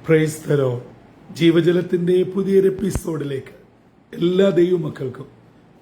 Praise the Lord. ജീവജലത്തിന്റെ പുതിയൊരു എപ്പിസോഡിലേക്ക് എല്ലാ ദൈവമക്കൾക്കും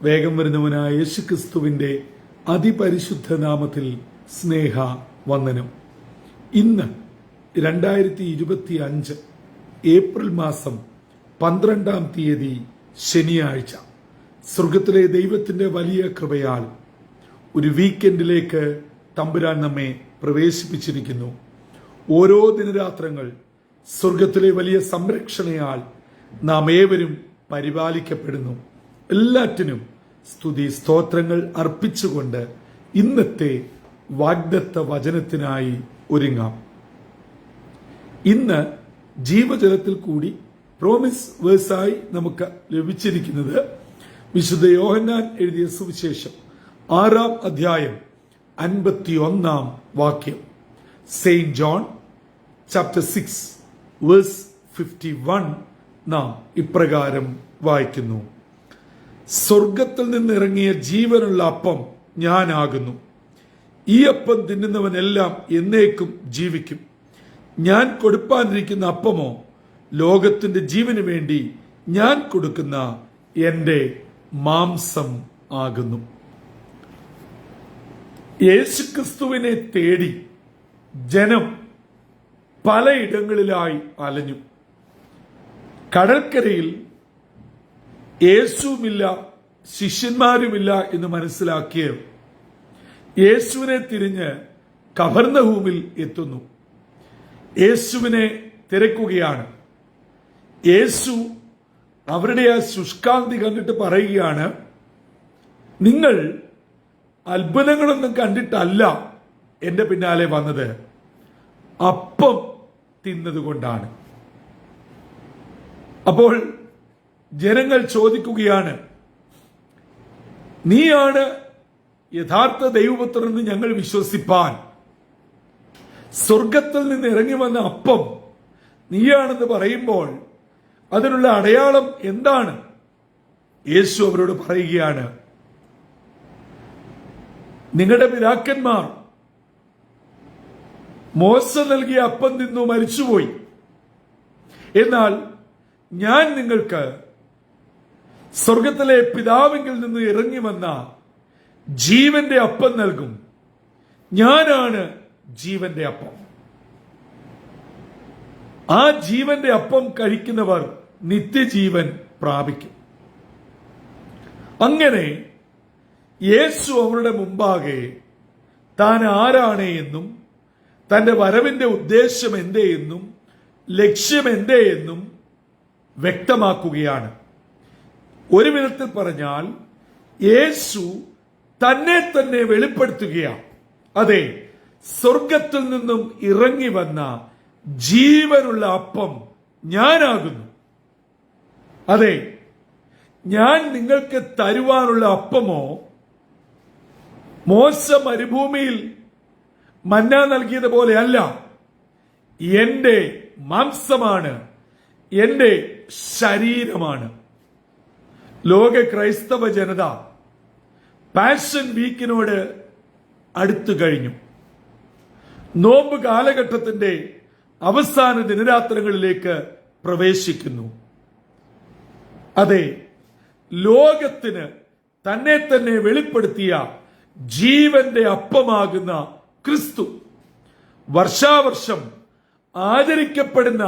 വേഗം വരുന്നവനായ യേശുക്രിസ്തുവിന്റെ അതിപരിശുദ്ധ നാമത്തിൽ സ്നേഹ വന്ദനം. ഇന്ന് 2025 ഏപ്രിൽ മാസം 12-ാം തീയതി ശനിയാഴ്ച, സ്വർഗത്തിലെ ദൈവത്തിന്റെ വലിയ കൃപയാൽ ഒരു വീക്കെൻഡിലേക്ക് തമ്പുരാൻ നമ്മെ പ്രവേശിപ്പിച്ചിരിക്കുന്നു. ഓരോ ദിനരാത്രങ്ങൾ സ്വർഗത്തിലെ വലിയ സംരക്ഷണയാൽ നാം ഏവരും പരിപാലിക്കപ്പെടുന്നു. എല്ലാറ്റിനും സ്തുതി സ്തോത്രങ്ങൾ അർപ്പിച്ചുകൊണ്ട് ഇന്നത്തെ വാഗ്ദത്ത വചനത്തിനായി ഒരുങ്ങാം. ഇന്ന് ജീവജലത്തിൽ കൂടി പ്രോമിസ് വേഴ്സായി നമുക്ക് ലഭിച്ചിരിക്കുന്നത് വിശുദ്ധ യോഹന്നാൻ എഴുതിയ സുവിശേഷം 6-ാം അധ്യായം 51-ാം വാക്യം. സെയിന്റ് ജോൺ ചാപ്റ്റർ 6 വേഴ്സ് 51 നാം ഇപ്രകാരം വായിക്കുന്നു: സ്വർഗത്തിൽ നിന്നിറങ്ങിയ ജീവനുള്ള അപ്പം ഞാനാകുന്നു. ഈ അപ്പം തിന്നുന്നവനെല്ലാം എന്നേക്കും ജീവിക്കും. ഞാൻ കൊടുപ്പാനിരിക്കുന്ന അപ്പമോ ലോകത്തിന്റെ ജീവന് വേണ്ടി ഞാൻ കൊടുക്കുന്ന എന്റെ മാംസം ആകുന്നു. യേശുക്രിസ്തുവിനെ തേടി ജനം പലയിടങ്ങളിലായി അലഞ്ഞു. കടൽക്കരയിൽ യേശുവുമില്ല, ശിഷ്യന്മാരുമില്ല എന്ന് മനസ്സിലാക്കിയ യേശുവിനെ തിരിഞ്ഞ് കഫർന്നഹൂമിൽ എത്തുന്നു. യേശുവിനെ തിരക്കുകയാണ്. യേശു അവരുടെ ആ ശുഷ്കാന്തി കണ്ടിട്ട് പറയുകയാണ്, നിങ്ങൾ അത്ഭുതങ്ങളൊന്നും കണ്ടിട്ടല്ല എന്റെ പിന്നാലെ വന്നത്, അപ്പം തിന്നതുകൊണ്ടാണ്. അപ്പോൾ ജനങ്ങൾ ചോദിക്കുകയാണ്, നീയാണ് യഥാർത്ഥ ദൈവപുത്രൻ എന്ന് ഞങ്ങൾ വിശ്വസിപ്പാൻ സ്വർഗത്തിൽ നിന്ന് ഇറങ്ങി വന്ന അപ്പം നീയാണെന്ന് പറയുമ്പോൾ അതിനുള്ള അടയാളം എന്താണ്? യേശു അവരോട് പറയുകയാണ്, നിങ്ങളുടെ പിതാക്കന്മാർ മോശ നൽകിയ അപ്പം തിന്നു മരിച്ചുപോയി. എന്നാൽ ഞാൻ നിങ്ങൾക്ക് സ്വർഗത്തിലെ പിതാവിങ്കിൽ നിന്ന് ഇറങ്ങി വന്ന ജീവന്റെ അപ്പം നൽകും. ഞാനാണ് ജീവന്റെ അപ്പം. ആ ജീവന്റെ അപ്പം കഴിക്കുന്നവർ നിത്യജീവൻ പ്രാപിക്കും. അങ്ങനെ യേശു അവരുടെ മുമ്പാകെ താൻ ആരാണ് എന്നും തന്റെ വരവിന്റെ ഉദ്ദേശം എന്തേ എന്നും ലക്ഷ്യം എന്തേ എന്നും വ്യക്തമാക്കുകയാണ്. ഒരു വിധത്തിൽ പറഞ്ഞാൽ യേശു തന്നെ തന്നെ വെളിപ്പെടുത്തുകയാണ്. അതെ, സ്വർഗത്തിൽ നിന്നും ഇറങ്ങി വന്ന ജീവനുള്ള അപ്പം ഞാനാകുന്നു. അതെ, ഞാൻ നിങ്ങൾക്ക് തരുവാനുള്ള അപ്പമോ മോശ മരുഭൂമിയിൽ മന്ന നൽകിയതുപോലെ അല്ല, എന്റെ മാംസമാണ്, എന്റെ ശരീരമാണ്. ലോക ക്രൈസ്തവ ജനത പാഷൻ വീക്കിനോട് അടുത്തു കഴിഞ്ഞു. നോമ്പ് കാലഘട്ടത്തിന്റെ അവസാന ദിനരാത്രങ്ങളിലേക്ക് പ്രവേശിക്കുന്നു. അതെ, ലോകത്തിന് തന്നെ തന്നെ വെളിപ്പെടുത്തിയ ജീവന്റെ അപ്പമാകുന്ന ക്രിസ്തു വർഷാവർഷം ആചരിക്കപ്പെടുന്ന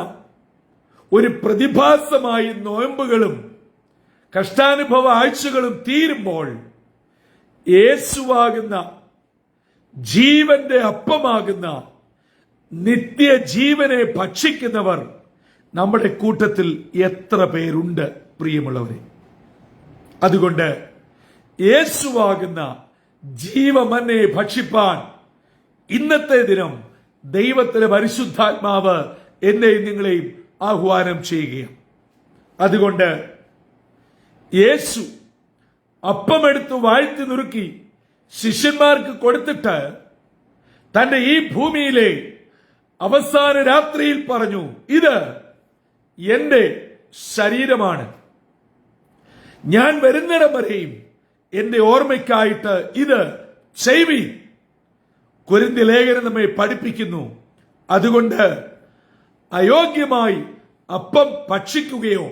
ഒരു പ്രതിഭാസമായി നോയമ്പുകളും കഷ്ടാനുഭവ ആഴ്ചകളും തീരുമ്പോൾ യേശുവാകുന്ന ജീവന്റെ അപ്പമാകുന്ന നിത്യജീവനെ ഭക്ഷിക്കുന്നവർ നമ്മുടെ കൂട്ടത്തിൽ എത്ര പേരുണ്ട് പ്രിയമുള്ളവരെ? അതുകൊണ്ട് യേശുവാകുന്ന ജീവമന്നയെ ഭക്ഷിപ്പാൻ ഇന്നത്തെ ദിനം ദൈവത്തിന്റെ പരിശുദ്ധാത്മാവ് എന്നെയും നിങ്ങളെയും ആഹ്വാനം ചെയ്യുകയാണ്. അതുകൊണ്ട് യേശു അപ്പമെടുത്ത് വാഴ്ത്തി നുറുക്കി ശിഷ്യന്മാർക്ക് കൊടുത്തിട്ട് തന്റെ ഈ ഭൂമിയിലെ അവസാന രാത്രിയിൽ പറഞ്ഞു, ഇത് എന്റെ ശരീരമാണ്. ഞാൻ വരുന്നിടം വരെയും എന്റെ ഓർമ്മയ്ക്കായിട്ട് ഇത് ചെയ്വീൻ. കൊരിന്ത്യ ലേഖനം നമ്മെ പഠിപ്പിക്കുന്നു. അതുകൊണ്ട് അയോഗ്യമായി അപ്പം ഭക്ഷിക്കുകയോ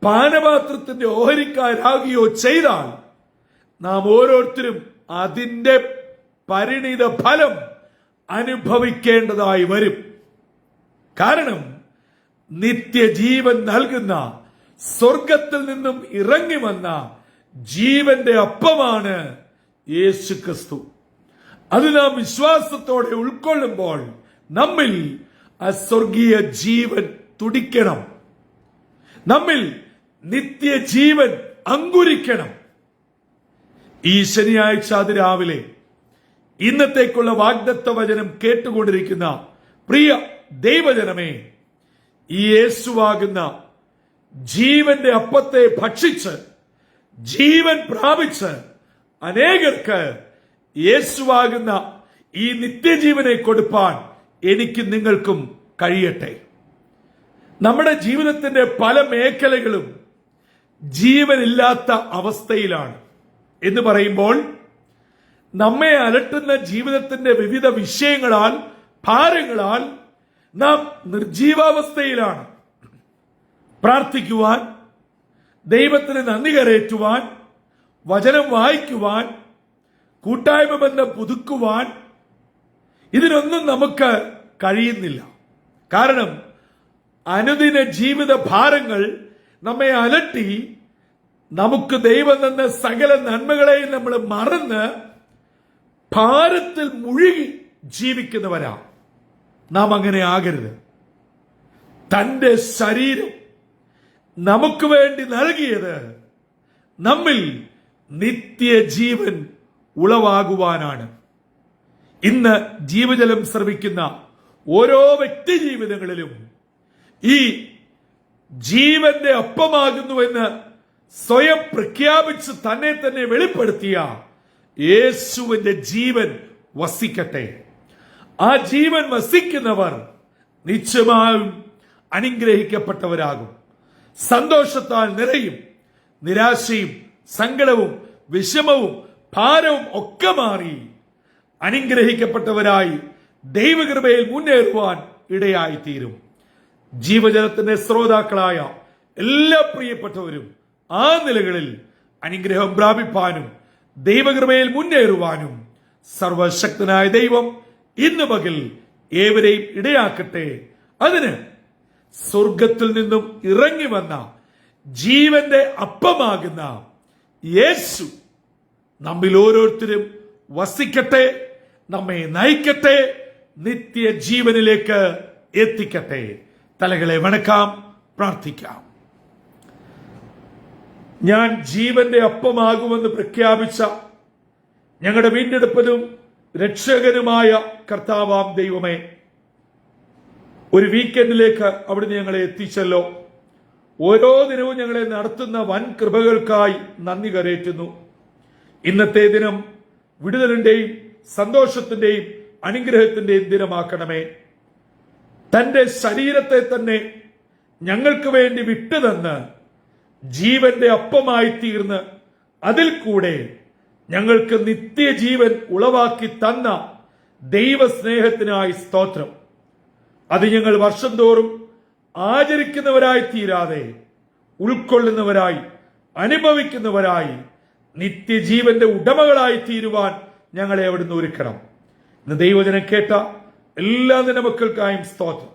പാനപാത്രത്തിന്റെ ഓഹരിക്കാരാകുകയോ ചെയ്താൽ നാം ഓരോരുത്തരും അതിന്റെ പരിണിത ഫലം അനുഭവിക്കേണ്ടതായി വരും. കാരണം നിത്യജീവൻ നൽകുന്ന സ്വർഗത്തിൽ നിന്നും ഇറങ്ങി വന്ന ജീവന്റെ അപ്പമാണ് യേശു ക്രിസ്തു. അത് നാം വിശ്വാസത്തോടെ ഉൾക്കൊള്ളുമ്പോൾ നമ്മിൽ ആ സ്വർഗീയ ജീവൻ തുടിക്കണം, നമ്മിൽ നിത്യജീവൻ അങ്കുരിക്കണം. ഈ ശനിയാഴ്ച അതിരാവിലെ ഇന്നത്തേക്കുള്ള വാഗ്ദത്ത വചനം കേട്ടുകൊണ്ടിരിക്കുന്ന പ്രിയ ദൈവജനമേ, ഈ യേശുവാകുന്ന ജീവന്റെ അപ്പത്തെ ഭക്ഷിച്ച് ജീവൻ പ്രാപിച്ച് അനേകർക്ക് യേശുവാകുന്ന ഈ നിത്യജീവനെ കൊടുപ്പാൻ എനിക്ക് നിങ്ങൾക്കും കഴിയട്ടെ. നമ്മുടെ ജീവിതത്തിന്റെ പല മേഖലകളും ജീവനില്ലാത്ത അവസ്ഥയിലാണ് എന്ന് പറയുമ്പോൾ നമ്മെ അലട്ടുന്ന ജീവിതത്തിന്റെ വിവിധ വിഷയങ്ങളാൽ ഭാരങ്ങളാൽ നാം നിർജീവാവസ്ഥയിലാണ്. പ്രാർത്ഥിക്കുവാൻ, ദൈവത്തിന് നന്ദി കരേറ്റുവാൻ, വചനം വായിക്കുവാൻ, കൂട്ടായ്മ ബന്ധം പുതുക്കുവാൻ ഇതിനൊന്നും നമുക്ക് കഴിയുന്നില്ല. കാരണം അനുദിന ജീവിത ഭാരങ്ങൾ നമ്മെ അലട്ടി നമുക്ക് ദൈവം തന്ന സകല നന്മകളെയും നമ്മൾ മറന്ന് ഭാരത്തിൽ മുഴുകി ജീവിക്കുന്നവരാ. നാം അങ്ങനെ ആകരുത്. തന്റെ ശരീരം നമുക്ക് വേണ്ടി നൽകിയത് നമ്മിൽ നിത്യജീവൻ ഉളവാകുവാനാണ്. ഇന്ന് ജീവജലം ശ്രവിക്കുന്ന ഓരോ വ്യക്തി ജീവിതങ്ങളിലും ഈ ജീവന്റെ അപ്പമാകുന്നുവെന്ന് സ്വയം പ്രഖ്യാപിച്ച് തന്നെ തന്നെ വെളിപ്പെടുത്തിയ യേശുവിന്റെ ജീവൻ വസിക്കട്ടെ. ആ ജീവൻ വസിക്കുന്നവർ നിശ്ചയമായും അനുഗ്രഹിക്കപ്പെട്ടവരാകും. സന്തോഷത്താൽ നിറയും. നിരാശയും സങ്കടവും വിഷമവും ഭാരവും ഒക്കെ മാറി അനുഗ്രഹിക്കപ്പെട്ടവരായി ദൈവകൃപയിൽ മുന്നേറുവാൻ ഇടയായിത്തീരും. ജീവജലത്തിന്റെ ശ്രോതാക്കളായ എല്ലാ പ്രിയപ്പെട്ടവരും ആ നിലകളിൽ അനുഗ്രഹം പ്രാപിപ്പാനും ദൈവകൃപയിൽ മുന്നേറുവാനും സർവശക്തനായ ദൈവം ഇന്ന് പകൽ ഏവരെയും ഇടയാക്കട്ടെ. അതിന് സ്വർഗത്തിൽ നിന്നും ഇറങ്ങി വന്ന ജീവന്റെ അപ്പമാകുന്ന യേശു നമ്മിൽ ഓരോരുത്തരും വസിക്കട്ടെ, നമ്മെ നയിക്കട്ടെ, നിത്യജീവനിലേക്ക് എത്തിക്കട്ടെ. തലകളെ വണക്കാം, പ്രാർത്ഥിക്കാം. ഞാൻ ജീവന്റെ അപ്പമാകുമെന്ന് പ്രഖ്യാപിച്ച ഞങ്ങളുടെ വീണ്ടെടുപ്പതും രക്ഷകനുമായ കർത്താവാം ദൈവമേ, ഒരു വീക്കെൻഡിലേക്ക് അവിടുന്ന് ഞങ്ങളെ എത്തിച്ചല്ലോ. ഓരോ ദിനവും ഞങ്ങളെ നടത്തുന്ന വൻ കൃപകൾക്കായി നന്ദി കരേറ്റുന്നു. ഇന്നത്തെ ദിനം വിടുതലിന്റെയും സന്തോഷത്തിന്റെയും അനുഗ്രഹത്തിന്റെയും ദിനമാക്കണമേ. തന്റെ ശരീരത്തെ തന്നെ ഞങ്ങൾക്ക് വേണ്ടി വിട്ടുതന്ന് ജീവന്റെ അപ്പമായി തീർന്ന് അതിൽ കൂടെ ഞങ്ങൾക്ക് നിത്യജീവൻ ഉളവാക്കി തന്ന ദൈവസ്നേഹത്തിനായി സ്തോത്രം. അത് ഞങ്ങൾ വർഷം തോറും ആചരിക്കുന്നവരായി തീരാതെ ഉൾക്കൊള്ളുന്നവരായി അനുഭവിക്കുന്നവരായി നിത്യജീവന്റെ ഉടമകളായി തീരുവാൻ ഞങ്ങളെ അവിടുന്ന് ഒരുക്കണം. ഇന്ന് ദൈവജനം കേട്ട എല്ലാ നിന്റെ മക്കൾക്കായും സ്തോത്രം.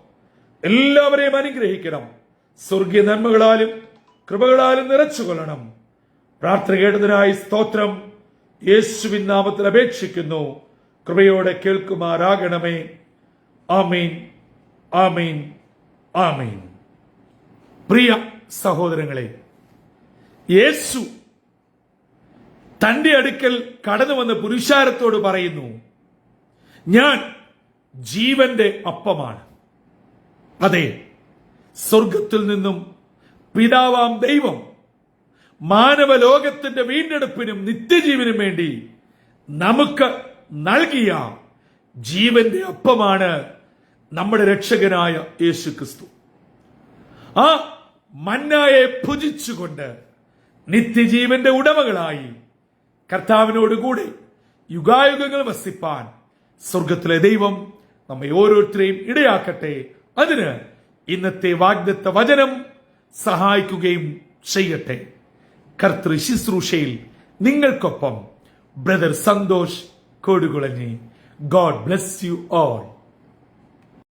എല്ലാവരെയും അനുഗ്രഹിക്കണം. സ്വർഗീയ നന്മകളാലും കൃപകളാലും നിറച്ചുകൊള്ളണം. പ്രാർത്ഥന കേട്ടതിനായി സ്തോത്രം. യേശുവിൻ നാമത്തിൽ അപേക്ഷിക്കുന്നു. കൃപയോടെ കേൾക്കുമാറാകണമേ. ആമീൻ, ആമീൻ, ആമീൻ. പ്രിയ സഹോദരങ്ങളെ, യേശു തന്റെ അടുക്കൽ കടന്നു വന്ന പുരുഷാരത്തോട് പറയുന്നു, ഞാൻ ജീവന്റെ അപ്പമാണ്. അതെ, സ്വർഗത്തിൽ നിന്നും പിതാവാം ദൈവം മാനവലോകത്തിന്റെ വീണ്ടെടുപ്പിനും നിത്യജീവനും വേണ്ടി നമുക്ക് നൽകിയ ജീവന്റെ അപ്പമാണ് നമ്മുടെ രക്ഷകനായ യേശു ക്രിസ്തു. ആ മന്നായെ ഭുജിച്ചുകൊണ്ട് നിത്യജീവന്റെ ഉടമകളായി കർത്താവിനോടുകൂടി യുഗായുഗങ്ങൾ വസിപ്പാൻ സ്വർഗത്തിലെ ദൈവം നമ്മെ ഓരോരുത്തരെയും ഇടയാക്കട്ടെ. അതിന് ഇന്നത്തെ വാഗ്ദത്ത വചനം സഹായിക്കുകയും ചെയ്യട്ടെ. കർത്തൃ ശുശ്രൂഷയിൽ നിങ്ങൾക്കൊപ്പം brother Santhosh Kodukulanji. God bless you all.